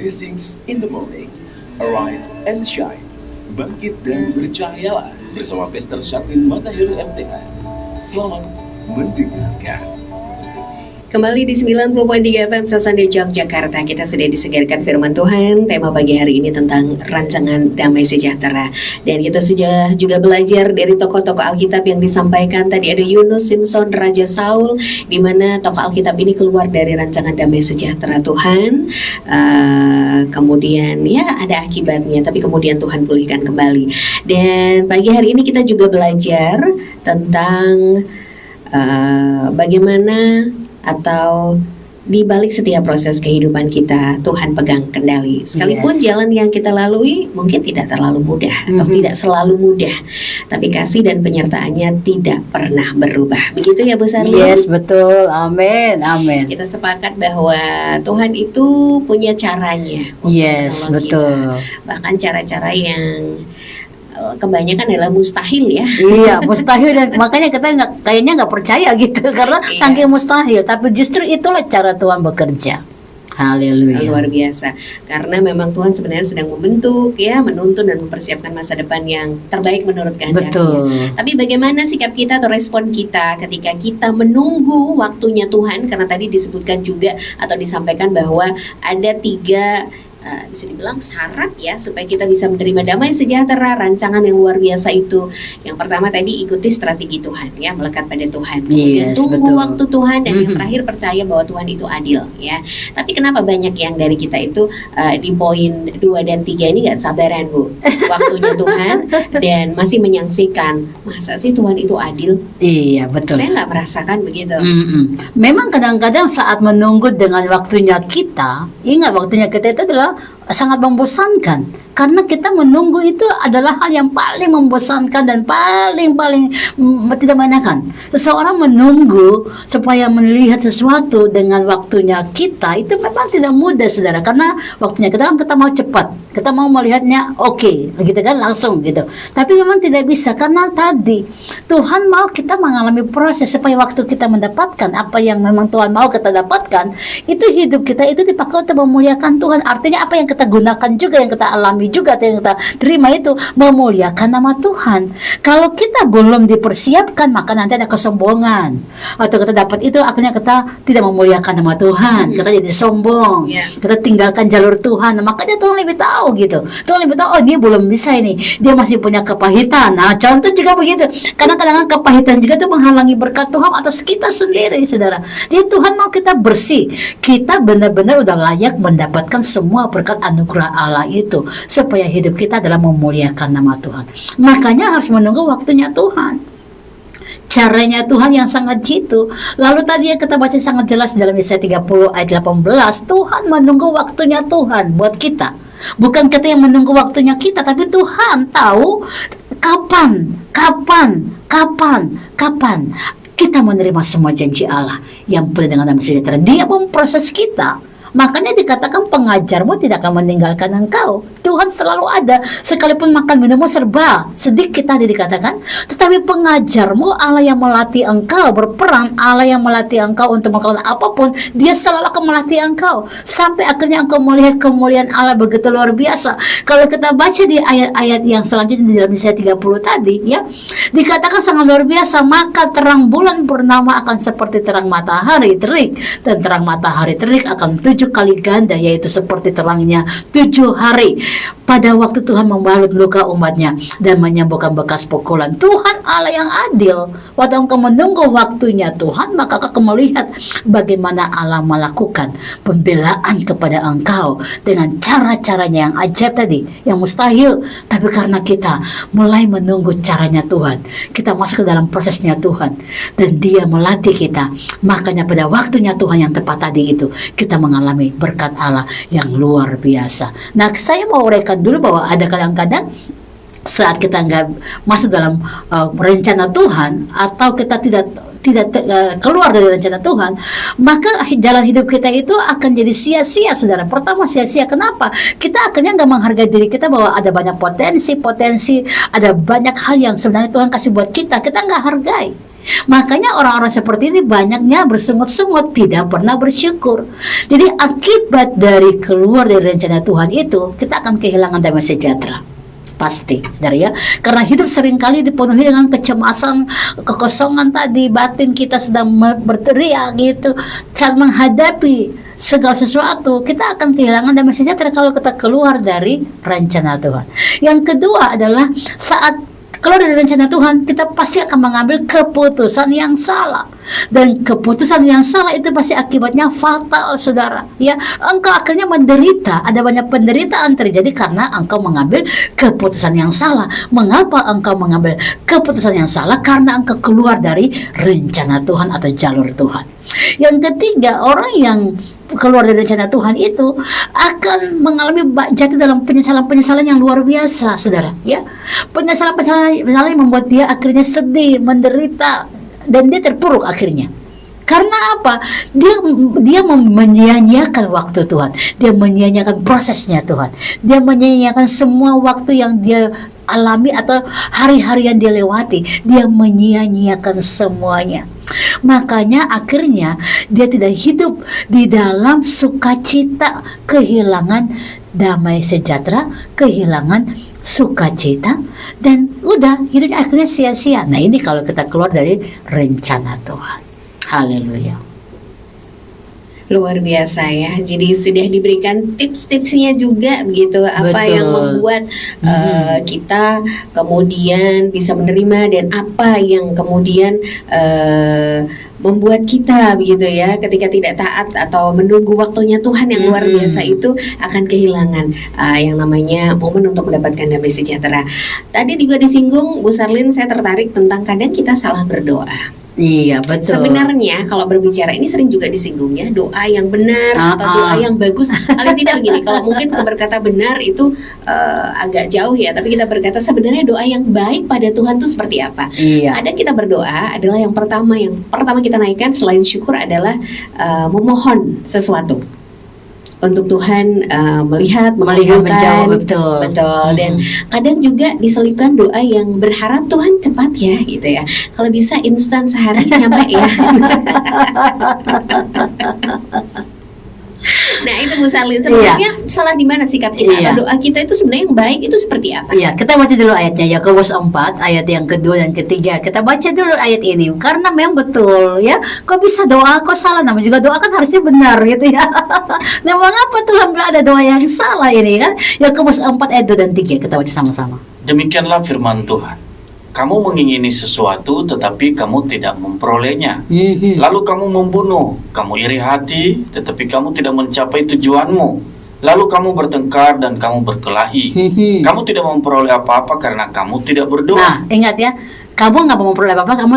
Blessings in the morning. Arise and shine. Bangkit dan bercahayalah bersama Pastor Syafrin Matahir MTH. Selamat mendengarkan. Kembali di 90.3 FM Sasando Yogyakarta, kita sudah disegarkan firman Tuhan. Tema pagi hari ini tentang rancangan damai sejahtera. Dan kita sudah juga belajar dari tokoh-tokoh Alkitab yang disampaikan. Tadi ada Yunus, Simson, Raja Saul, di mana tokoh Alkitab ini keluar dari rancangan damai sejahtera Tuhan. Kemudian ya ada akibatnya, tapi kemudian Tuhan pulihkan kembali. Dan pagi hari ini kita juga belajar tentang bagaimana atau di balik setiap proses kehidupan kita, Tuhan pegang kendali. Sekalipun jalan yang kita lalui mungkin tidak terlalu mudah atau tidak selalu mudah, tapi kasih dan penyertaannya tidak pernah berubah. Begitu ya Bu Sari? Yes, betul. Amin, amin. Kita sepakat bahwa Tuhan itu punya caranya untuk Yes, menolong betul. kita. Bahkan cara-cara yang kebanyakan adalah mustahil ya. Iya, mustahil, dan makanya kita kayaknya nggak percaya gitu karena Iya. saking mustahil. Tapi justru itulah cara Tuhan bekerja. Haleluya. Luar biasa. Karena memang Tuhan sebenarnya sedang membentuk ya, menuntun dan mempersiapkan masa depan yang terbaik menurut kehendaknya. Betul. Tapi bagaimana sikap kita atau respon kita ketika kita menunggu waktunya Tuhan? Karena tadi disebutkan juga atau disampaikan bahwa ada 3 bisa dibilang syarat ya supaya kita bisa menerima damai sejahtera, rancangan yang luar biasa itu. Yang pertama tadi ikuti strategi Tuhan ya, melekat pada Tuhan. Kemudian Yes, tunggu betul. waktu Tuhan, dan yang terakhir percaya bahwa Tuhan itu adil ya. Tapi kenapa banyak yang dari kita itu di poin 2 dan 3 ini gak sabaran Bu, waktunya Tuhan, dan masih menyaksikan masa sih Tuhan itu adil? Iya, betul. Saya nggak merasakan begitu. Memang kadang-kadang saat menunggu dengan waktunya kita, ingat waktunya kita itu adalah sangat membosankan, karena kita menunggu itu adalah hal yang paling membosankan dan paling tidak menyenangkan. Seseorang menunggu supaya melihat sesuatu dengan waktunya kita itu memang tidak mudah, saudara, karena waktunya kita mau cepat, kita mau melihatnya oke, gitu kan, langsung gitu. Tapi memang tidak bisa, karena tadi Tuhan mau kita mengalami proses supaya waktu kita mendapatkan apa yang memang Tuhan mau kita dapatkan, itu hidup kita itu dipakai untuk memuliakan Tuhan. Artinya apa yang kita gunakan juga, yang kita alami juga, atau yang kita terima itu memuliakan nama Tuhan. Kalau kita belum dipersiapkan, maka nanti ada kesombongan, atau kita dapat itu akhirnya kita tidak memuliakan nama Tuhan, kita jadi sombong, kita tinggalkan jalur Tuhan. Makanya Tuhan lebih tahu gitu, Tuhan lebih tahu, oh dia belum bisa ini, dia masih punya kepahitan. Nah, contoh juga begitu, karena kadang-kadang kepahitan juga itu menghalangi berkat Tuhan atas kita sendiri, saudara. Jadi Tuhan mau kita bersih, kita benar-benar udah layak mendapatkan semua berkat anugerah Allah itu, supaya hidup kita adalah memuliakan nama Tuhan. Makanya harus menunggu waktunya Tuhan. Caranya Tuhan yang sangat jitu. Lalu tadi yang kita baca sangat jelas dalam Yesaya 30 ayat 18, Tuhan menunggu waktunya Tuhan buat kita. Bukan kita yang menunggu waktunya kita, tapi Tuhan tahu kapan kita menerima semua janji Allah yang penuh dengan damai sejahtera. Dia memproses kita. Makanya dikatakan pengajarmu tidak akan meninggalkan engkau. Tuhan selalu ada, sekalipun makan minummu serba sedikit tadi dikatakan, tetapi pengajarmu, Allah yang melatih engkau berperang, Allah yang melatih engkau untuk melakukan apapun, dia selalu akan melatih engkau sampai akhirnya engkau melihat kemuliaan Allah begitu luar biasa. Kalau kita baca di ayat-ayat yang selanjutnya di dalam Yesaya 30 tadi, ya, dikatakan sangat luar biasa, maka terang bulan purnama akan seperti terang matahari terik, dan terang matahari terik akan 7 kali ganda, yaitu seperti terangnya 7 hari pada waktu Tuhan membalut luka umatnya dan menyembuhkan bekas pukulan. Tuhan Allah yang adil. Waktu engkau menunggu waktunya Tuhan, maka engkau melihat bagaimana Allah melakukan pembelaan kepada engkau dengan cara-caranya yang ajaib tadi, yang mustahil. Tapi karena kita mulai menunggu caranya Tuhan, kita masuk ke dalam prosesnya Tuhan, dan dia melatih kita, makanya pada waktunya Tuhan yang tepat tadi itu, kita mengalami berkat Allah yang luar biasa. Nah, saya mau uraikan dulu bahwa ada kadang-kadang saat kita nggak masuk dalam rencana Tuhan, atau kita tidak keluar dari rencana Tuhan, maka jalan hidup kita itu akan jadi sia-sia, saudara. Pertama, sia-sia. Kenapa? Kita akhirnya nggak menghargai diri kita, bahwa ada banyak potensi, ada banyak hal yang sebenarnya Tuhan kasih buat kita nggak hargai. Makanya orang-orang seperti ini banyaknya bersungut-sungut, tidak pernah bersyukur. Jadi akibat dari keluar dari rencana Tuhan itu, kita akan kehilangan damai sejahtera. Pasti, saudara, ya. Karena hidup seringkali dipenuhi dengan kecemasan, kekosongan tadi, batin kita sedang berteriak gitu, saat menghadapi segala sesuatu, kita akan kehilangan damai sejahtera kalau kita keluar dari rencana Tuhan. Yang kedua adalah saat keluar dari rencana Tuhan, kita pasti akan mengambil keputusan yang salah. Dan keputusan yang salah itu pasti akibatnya fatal, saudara. Ya, engkau akhirnya menderita. Ada banyak penderitaan terjadi karena engkau mengambil keputusan yang salah. Mengapa engkau mengambil keputusan yang salah? Karena engkau keluar dari rencana Tuhan atau jalur Tuhan. Yang ketiga, orang yang keluar dari rencana Tuhan itu akan mengalami jatuh dalam penyesalan-penyesalan yang luar biasa, saudara. Ya, penyesalan-penyesalan yang membuat dia akhirnya sedih, menderita, dan dia terpuruk akhirnya. Karena apa? Dia menyia-nyiakan waktu Tuhan, dia menyia-nyiakan prosesnya Tuhan, dia menyia-nyiakan semua waktu yang dia alami atau hari-hari yang dia lewati, dia menyia-nyiakan semuanya. Makanya akhirnya dia tidak hidup di dalam sukacita, kehilangan damai sejahtera, kehilangan sukacita, dan udah hidupnya akhirnya sia-sia. Nah, ini kalau kita keluar dari rencana Tuhan. Haleluya. Luar biasa ya. Jadi sudah diberikan tips-tipsnya juga begitu, apa Betul. yang membuat kita kemudian bisa menerima, dan apa yang kemudian membuat kita begitu ya, ketika tidak taat atau menunggu waktunya Tuhan yang luar biasa itu, akan kehilangan yang namanya momen untuk mendapatkan damai sejahtera. Tadi juga disinggung Bu Sarlin, saya tertarik tentang kadang kita salah berdoa. Iya, betul. Sebenarnya kalau berbicara ini sering juga disinggung ya, doa yang benar atau Ah, doa ah. yang bagus. Paling tidak begini, kalau mungkin kita berkata benar itu agak jauh ya, tapi kita berkata sebenarnya doa yang baik pada Tuhan itu seperti apa? Iya. Ada kita berdoa adalah yang pertama kita naikkan selain syukur adalah memohon sesuatu untuk Tuhan melihat, Melihat, mengabulkan. menjawab, betul. Betul. Dan kadang juga diselipkan doa yang berharap Tuhan cepat ya gitu ya. Kalau bisa instan sehari nyampe ya. Nah itu Bu Sarlin, sebenarnya salah di mana sikap kita Iya. atau doa kita itu sebenarnya yang baik itu seperti apa? Iya, kita baca dulu ayatnya, Yakobus 4 ayat yang kedua dan ketiga. Kita baca dulu ayat ini karena memang betul ya. Kok bisa doa kok salah, namanya juga doa kan harusnya benar gitu ya. Nah, mengapa Tuhan bilang ada doa yang salah ini kan? Yakobus 4 ayat 2 dan 3 kita baca sama-sama. Demikianlah firman Tuhan. Kamu mengingini sesuatu tetapi kamu tidak memperolehnya. Lalu kamu membunuh, kamu iri hati, tetapi kamu tidak mencapai tujuanmu. Lalu kamu bertengkar dan kamu berkelahi. Kamu tidak memperoleh apa-apa karena kamu tidak berdoa. Nah, ingat ya, kamu nggak mau memperoleh apa-apa,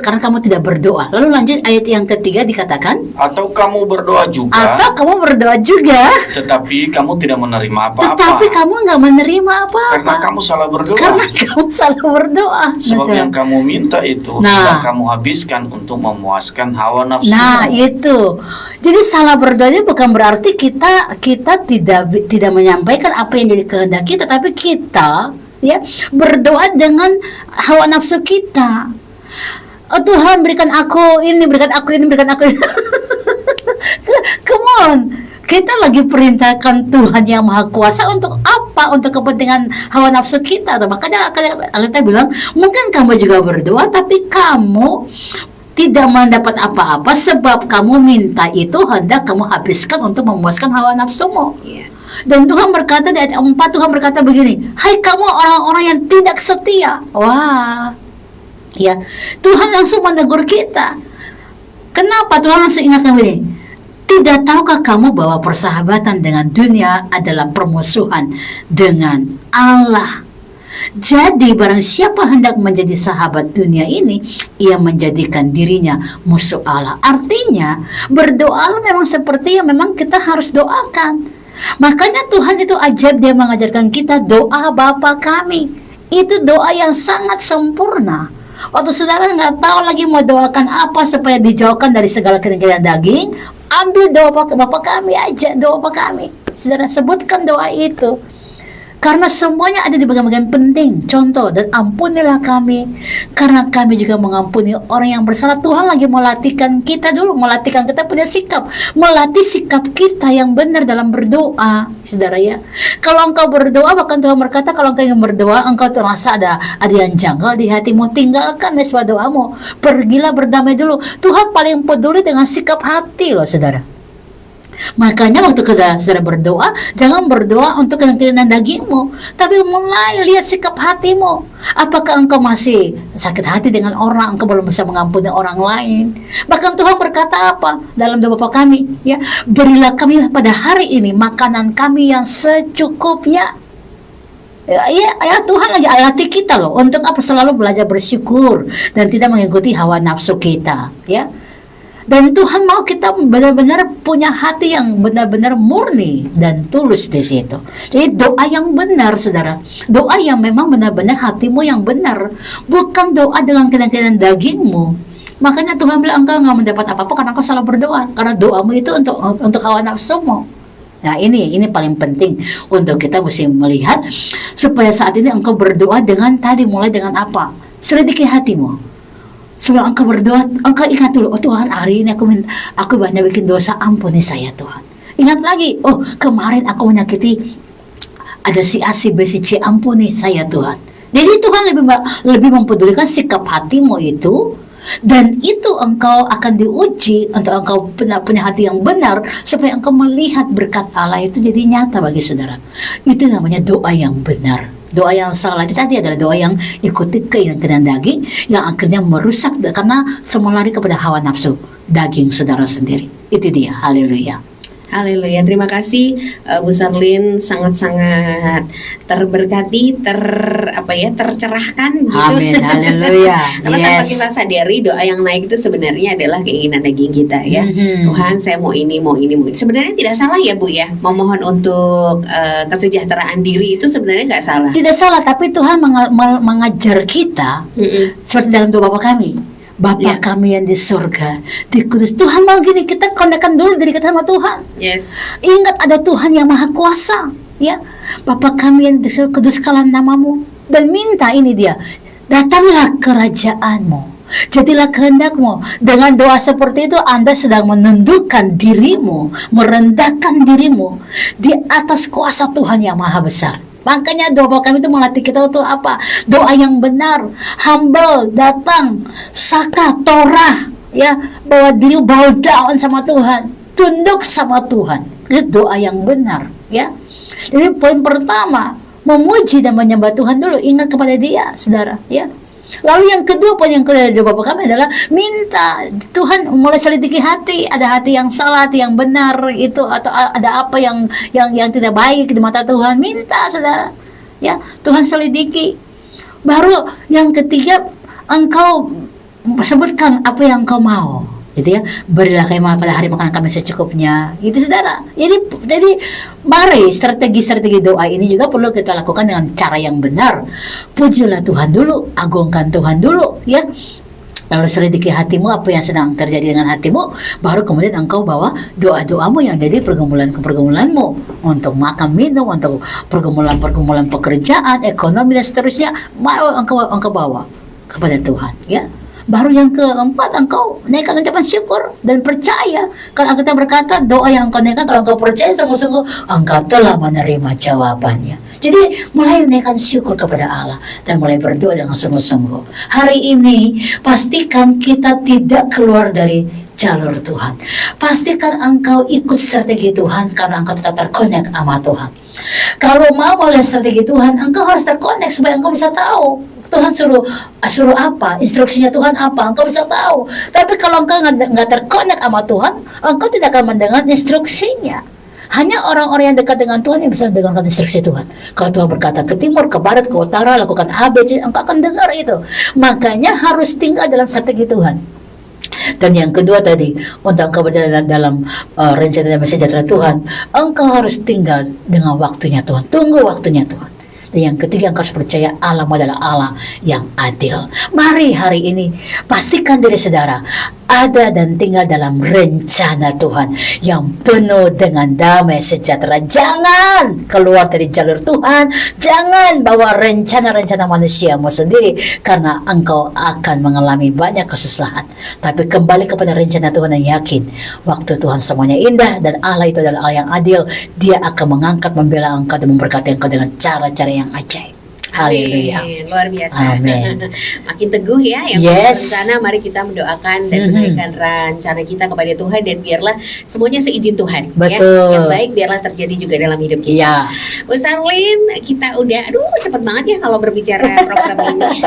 karena kamu tidak berdoa. Lalu lanjut ayat yang ketiga dikatakan, Atau kamu berdoa juga, atau kamu berdoa juga, tetapi kamu tidak menerima apa-apa. tetapi kamu nggak menerima Karena apa-apa. kamu salah berdoa. Karena kamu salah berdoa. Sebab Nah, yang kamu minta itu Nah. sudah kamu habiskan untuk memuaskan hawa nafsu. Nah, itu. Jadi salah berdoanya bukan berarti kita tidak menyampaikan apa yang jadi kehendak kita, tapi kita ya berdoa dengan hawa nafsu kita. Oh Tuhan, berikan aku ini, berikan aku ini, berikan aku ini. Come on. Kita lagi perintahkan Tuhan yang Maha Kuasa untuk apa? Untuk kepentingan hawa nafsu kita. Makanya kita bilang, mungkin kamu juga berdoa tapi kamu tidak mendapat apa-apa sebab kamu minta itu hendak kamu habiskan untuk memuaskan hawa nafsumu. Iya. Dan Tuhan berkata di ayat 4, Tuhan berkata begini, hai kamu orang-orang yang tidak setia. Wah, ya, Tuhan langsung menegur kita. Kenapa Tuhan langsung ingatkan begini? Tidak tahukah kamu bahwa persahabatan dengan dunia adalah permusuhan dengan Allah? Jadi barang siapa hendak menjadi sahabat dunia ini, ia menjadikan dirinya musuh Allah. Artinya berdoa memang seperti yang memang kita harus doakan. Makanya Tuhan itu ajaib, dia mengajarkan kita doa Bapa kami. Itu doa yang sangat sempurna. Waktu saudara nggak tahu lagi mau doakan apa supaya dijauhkan dari segala keinginan daging, ambil doa Bapa kami aja, doa Bapa kami. Saudara sebutkan doa itu. Karena semuanya ada di bagian-bagian penting. Contoh, dan ampunilah kami karena kami juga mengampuni orang yang bersalah. Tuhan lagi melatihkan kita dulu, melatihkan kita punya sikap, melatih sikap kita yang benar dalam berdoa, saudara ya. Kalau engkau berdoa, bahkan Tuhan berkata kalau engkau ingin berdoa, engkau terasa ada yang janggal di hatimu, tinggalkan nisbah doamu, pergilah berdamai dulu. Tuhan paling peduli dengan sikap hati loh, saudara. Makanya waktu saudara berdoa, jangan berdoa untuk keinginan dagingmu, tapi mulai lihat sikap hatimu. Apakah engkau masih sakit hati dengan orang, engkau belum bisa mengampuni orang lain? Bahkan Tuhan berkata apa dalam doa Bapa kami, ya, berilah kami pada hari ini makanan kami yang secukupnya. Ya, Tuhan lagi latih kita loh untuk apa, selalu belajar bersyukur dan tidak mengikuti hawa nafsu kita, ya. Dan Tuhan mau kita benar-benar punya hati yang benar-benar murni dan tulus di situ. Jadi doa yang benar, saudara, doa yang memang benar-benar hatimu yang benar, bukan doa dengan keinginan dagingmu. Makanya Tuhan bilang engkau nggak mendapat apa-apa karena engkau salah berdoa, karena doamu itu untuk hawa nafsumu. Nah ini paling penting untuk kita mesti melihat supaya saat ini engkau berdoa dengan tadi, mulai dengan apa? Selidiki hatimu. Sebelum engkau berdoa, engkau ingat dulu, oh Tuhan, hari ini aku banyak bikin dosa, ampuni saya Tuhan. Ingat lagi, oh kemarin aku menyakiti ada si A, si B, si C, ampuni saya Tuhan. Jadi Tuhan lebih mempedulikan sikap hatimu itu, dan itu engkau akan diuji untuk engkau punya hati yang benar, supaya engkau melihat berkat Allah itu jadi nyata bagi saudara. Itu namanya doa yang benar. Doa yang salah tadi adalah doa yang ikuti keinginan daging, yang akhirnya merusak karena semua lari kepada hawa nafsu daging saudara sendiri. Itu dia, haleluya. Haleluya, terima kasih Bu Sarlin, sangat-sangat terberkati, tercerahkan gitu. Amin, haleluya. Karena tanpa Yes. kita sadari doa yang naik itu sebenarnya adalah keinginan daging kita ya. Mhm. Tuhan, saya mau ini, mau ini, mau ini. Sebenarnya tidak salah ya Bu ya, memohon untuk kesejahteraan diri itu sebenarnya nggak salah. Tidak salah, tapi Tuhan mengajar kita Mm-mm. seperti dalam doa Bapa kami. Bapa Ya. kami yang di surga, dikudus. Tuhan mau gini, kita konekkan dulu diri kita sama Tuhan. Yes. Ingat ada Tuhan yang maha kuasa, ya. Bapa kami yang di surga, kuduskanlah namamu. Dan minta ini dia, datanglah kerajaanmu, jadilah kehendakmu. Dengan doa seperti itu Anda sedang menundukkan dirimu, merendahkan dirimu di atas kuasa Tuhan yang maha besar. Makanya doa kami itu melatih kita untuk apa? Doa yang benar, humble, datang, saka, torah, ya, bawa diri, bow down sama Tuhan, tunduk sama Tuhan. Itu doa yang benar, ya. Jadi poin pertama, memuji dan menyembah Tuhan dulu, ingat kepada Dia, saudara, ya. Lalu yang kedua, poin yang kedua dari Bapak kami adalah minta Tuhan mulai selidiki hati, ada hati yang salah, hati yang benar itu, atau ada apa yang tidak baik di mata Tuhan, minta saudara, ya, Tuhan selidiki. Baru yang ketiga, engkau sebutkan apa yang engkau mau, gitu ya. Berilah kami pada hari makan kami secukupnya, itu saudara. Jadi mari strategi doa ini juga perlu kita lakukan dengan cara yang benar. Pujilah Tuhan dulu, agungkan Tuhan dulu, ya. Lalu selidiki hatimu, apa yang sedang terjadi dengan hatimu, baru kemudian engkau bawa doa-doamu yang dari pergumulan-pergumulanmu, untuk makan minum, untuk pergumulan-pergumulan pekerjaan, ekonomi dan seterusnya, baru engkau bawa kepada Tuhan, ya. Baru yang keempat, engkau naikkan ucapan syukur dan percaya. Karena kita berkata, doa yang engkau naikkan, kalau engkau percaya sungguh-sungguh, engkau telah menerima jawabannya. Jadi mulai naikkan syukur kepada Allah dan mulai berdoa dengan sungguh-sungguh. Hari ini pastikan kita tidak keluar dari jalur Tuhan. Pastikan engkau ikut strategi Tuhan karena engkau tetap terkonek sama Tuhan. Kalau mau melihat strategi Tuhan, engkau harus terkonek supaya engkau bisa tahu Tuhan suruh apa, instruksinya Tuhan apa, engkau bisa tahu. Tapi kalau engkau nggak terkonek sama Tuhan, engkau tidak akan mendengar instruksinya. Hanya orang-orang yang dekat dengan Tuhan yang bisa mendengarkan instruksi Tuhan. Kalau Tuhan berkata ke timur, ke barat, ke utara, lakukan A, B, C, engkau akan dengar itu. Makanya harus tinggal dalam strategi Tuhan. Dan yang kedua tadi, untuk engkau berjalan dalam rencana dan sejahtera Tuhan, engkau harus tinggal dengan waktunya Tuhan. Tunggu waktunya Tuhan. Dan yang ketiga, engkau harus percaya Allah adalah Allah yang adil. Mari hari ini pastikan diri saudara ada dan tinggal dalam rencana Tuhan yang penuh dengan damai sejahtera. Jangan keluar dari jalur Tuhan, jangan bawa rencana-rencana manusiamu sendiri, karena engkau akan mengalami banyak kesusahan. Tapi kembali kepada rencana Tuhan dan yakin waktu Tuhan semuanya indah, dan Allah itu adalah Allah yang adil. Dia akan mengangkat, membela engkau dan memberkati engkau dengan cara-cara yang ajaib. Haleluya. Amin, luar biasa. Amin. Makin teguh ya yang Yes. berencana. Mari kita mendoakan dan Mhm. menaikkan rencana kita kepada Tuhan, dan biarlah semuanya seizin Tuhan. Ya. Betul. Yang baik biarlah terjadi juga dalam hidup kita. Iya. Bu Sarlin, kita udah, cepet banget ya kalau berbicara program ini.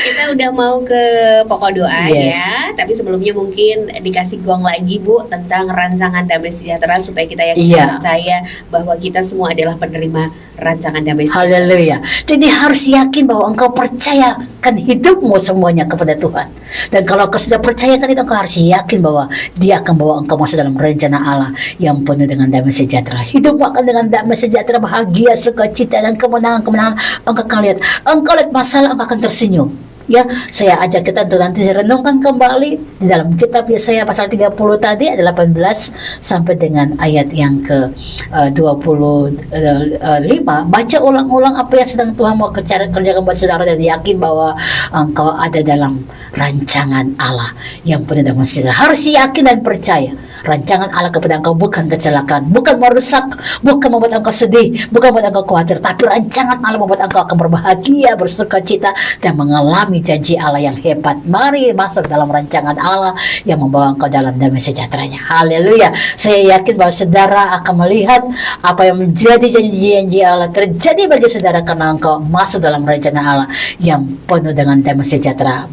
Kita udah mau ke pokok doa Yes. ya. Tapi sebelumnya mungkin dikasih gong lagi Bu tentang rancangan damai sejahtera supaya kita yakin Iya. dan percaya bahwa kita semua adalah penerima rancangan damai sejahtera. Haleluya. Jadi harus yakin bahwa engkau percayakan hidupmu semuanya kepada Tuhan. Dan kalau engkau sudah percayakan itu, engkau harus yakin bahwa Dia akan bawa engkau masuk dalam rencana Allah yang penuh dengan damai sejahtera. Hidupmu akan dengan damai sejahtera, bahagia, sukacita, dan kemenangan-kemenangan. Engkau akan lihat. Engkau lihat masalah, engkau akan tersenyum. Ya, saya ajak kita untuk nanti renungkan kembali di dalam kitab Yesaya pasal 30 tadi ada 18 sampai dengan ayat yang ke 25. Baca ulang-ulang apa yang sedang Tuhan mau kerjakan buat saudara, dan yakin bahwa engkau ada dalam rancangan Allah yang penuh dengan sejahtera. Harus yakin dan percaya rancangan Allah kepada engkau bukan kecelakaan, bukan merusak, bukan membuat engkau sedih, bukan membuat engkau khawatir, tapi rancangan Allah membuat engkau akan berbahagia, bersukacita, dan mengalami janji Allah yang hebat. Mari masuk dalam rancangan Allah yang membawa engkau dalam damai sejahteranya. Haleluya. Saya yakin bahwa saudara akan melihat apa yang menjadi janji-janji Allah terjadi bagi saudara karena engkau masuk dalam rencana Allah yang penuh dengan damai sejahtera.